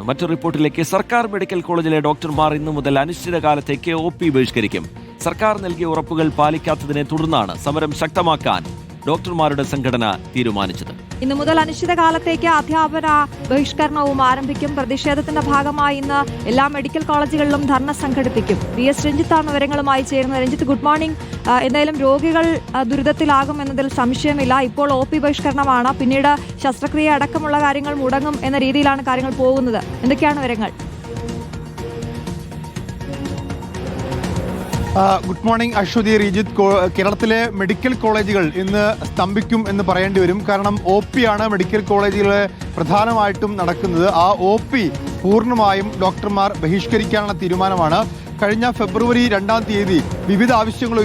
തുടരുന്നു. മറ്റൊരു റിപ്പോർട്ടിലേക്ക്. സർക്കാർ മെഡിക്കൽ കോളേജിലെ ഡോക്ടർമാർ ഇന്നു മുതൽ അനിശ്ചിതകാലത്തേക്ക് OP ബഹിഷ്കരിക്കും. സർക്കാർ നൽകിയ ഉറപ്പുകൾ പാലിക്കാത്തതിനെ തുടർന്നാണ് സമരം ശക്തമാക്കാൻ ഡോക്ടർമാരുടെ സംഘടന തീരുമാനിച്ചത്. ഇന്നു മുതൽ അനിശ്ചിതകാലത്തേക്ക് അധ്യാപന ബഹിഷ്കരണവും ആരംഭിക്കും. പ്രതിഷേധത്തിന്റെ ഭാഗമായി ഇന്ന് എല്ലാ മെഡിക്കൽ കോളേജുകളിലും ധർണ സംഘടിപ്പിക്കും. VS രഞ്ജിത്താണ് വിവരങ്ങളുമായി ചേരുന്നത്. Ranjith, good morning. എന്തായാലും രോഗികൾ ദുരിതത്തിലാകും എന്നതിൽ സംശയമില്ല. ഇപ്പോൾ OP ബഹിഷ്കരണമാണ്, പിന്നീട് ശസ്ത്രക്രിയ അടക്കമുള്ള കാര്യങ്ങൾ മുടങ്ങും എന്ന രീതിയിലാണ് കാര്യങ്ങൾ പോകുന്നത്. എന്തൊക്കെയാണ് വിവരങ്ങൾ? Good morning Ashwathy, Sreejith. കേരളത്തിലെ മെഡിക്കൽ കോളേജുകൾ ഇന്ന് സ്തംഭിക്കും എന്ന് പറയേണ്ടി വരും. കാരണം OP ആണ് മെഡിക്കൽ കോളേജുകൾ പ്രധാനമായിട്ടും നടക്കുന്നത്. ആ OP പൂർണ്ണമായും ഡോക്ടർമാർ ബഹിഷ്കരിക്കാനുള്ള തീരുമാനമാണ്. കഴിഞ്ഞ ഫെബ്രുവരി 2-ാം തീയതി വിവിധ ആവശ്യങ്ങൾ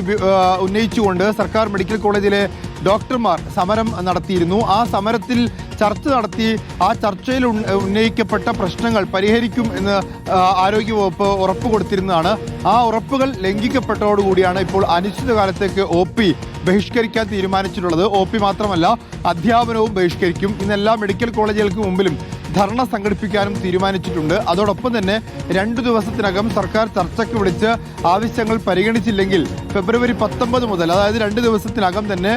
ഉന്നയിച്ചുകൊണ്ട് സർക്കാർ മെഡിക്കൽ കോളേജിലെ ഡോക്ടർമാർ സമരം നടത്തിയിരുന്നു. ആ സമരത്തിൽ ചർച്ച നടത്തി ആ ചർച്ചയിൽ ഉന്നയിക്കപ്പെട്ട പ്രശ്നങ്ങൾ പരിഹരിക്കും എന്ന് ആരോഗ്യവകുപ്പ് ഉറപ്പ് കൊടുത്തിരുന്നതാണ്. ആ ഉറപ്പുകൾ ലംഘിക്കപ്പെട്ടതോടുകൂടിയാണ് ഇപ്പോൾ അനിശ്ചിതകാലത്തേക്ക് OP ബഹിഷ്കരിക്കാൻ തീരുമാനിച്ചിട്ടുള്ളത്. OP മാത്രമല്ല, അധ്യാപനവും ബഹിഷ്കരിക്കും. ഇന്ന് എല്ലാ മെഡിക്കൽ കോളേജുകൾക്ക് മുമ്പിലും ധർണ സംഘടിപ്പിക്കാനും തീരുമാനിച്ചിട്ടുണ്ട്. അതോടൊപ്പം തന്നെ 2 ദിവസത്തിനകം സർക്കാർ ചർച്ചയ്ക്ക് വിളിച്ച് ആവശ്യങ്ങൾ പരിഗണിച്ചില്ലെങ്കിൽ ഫെബ്രുവരി 19 മുതൽ, അതായത് 2 ദിവസത്തിനകം തന്നെ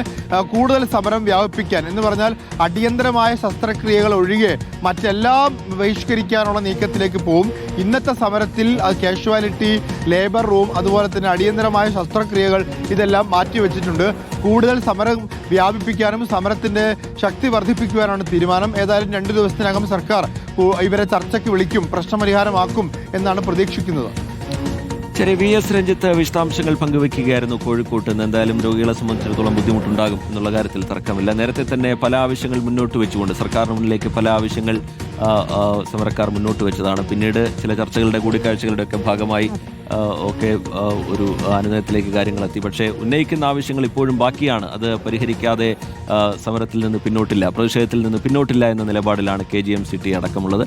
കൂടുതൽ സമരം വ്യാപിപ്പിക്കാൻ, എന്ന് പറഞ്ഞാൽ അടിയന്തരമായ ശസ്ത്രക്രിയകൾ ഒഴികെ മറ്റെല്ലാം ബഹിഷ്കരിക്കാനുള്ള നീക്കത്തിലേക്ക് പോകും. ഇന്നത്തെ സമരത്തിൽ കാഷ്വാലിറ്റി, ലേബർ റൂം, അതുപോലെ തന്നെ അടിയന്തരമായ ശസ്ത്രക്രിയകൾ ഇതെല്ലാം മാറ്റിവെച്ചിട്ടുണ്ട്. കൂടുതൽ സമരം വ്യാപിപ്പിക്കാനും സമരത്തിന്റെ ശക്തി വർദ്ധിപ്പിക്കുവാനാണ് തീരുമാനം. ഏതായാലും 2 ദിവസത്തിനകം സർക്കാർ ഇവരെ ചർച്ചയ്ക്ക് വിളിക്കും, പ്രശ്നപരിഹാരമാക്കും എന്നാണ് പ്രതീക്ഷിക്കുന്നത്. ശരി, VS രഞ്ജിത്ത് വിശദാംശങ്ങൾ പങ്കുവെക്കുകയായിരുന്നു കോഴിക്കോട്ട് നിന്ന്. എന്തായാലും രോഗികളെ സംബന്ധിച്ചിടത്തോളം ബുദ്ധിമുട്ടുണ്ടാകും എന്നുള്ള കാര്യത്തിൽ തർക്കമില്ല. നേരത്തെ തന്നെ പല ആവശ്യങ്ങൾ മുന്നോട്ട് വെച്ചുകൊണ്ട് സർക്കാരിന് മുന്നിലേക്ക് പല ആവശ്യങ്ങൾ സമരക്കാർ മുന്നോട്ട് വെച്ചതാണ്. പിന്നീട് ചില ചർച്ചകളുടെ കൂടിക്കാഴ്ചകളുടെ ഒക്കെ ഭാഗമായി ഒരു അനുനയത്തിലേക്ക് കാര്യങ്ങളെത്തി. പക്ഷേ ഉന്നയിക്കുന്ന ആവശ്യങ്ങൾ ഇപ്പോഴും ബാക്കിയാണ്. അത് പരിഹരിക്കാതെ സമരത്തിൽ നിന്ന് പിന്നോട്ടില്ല, പ്രതിഷേധത്തിൽ നിന്ന് പിന്നോട്ടില്ല എന്ന നിലപാടിലാണ് KGMCT അടക്കമുള്ളത്.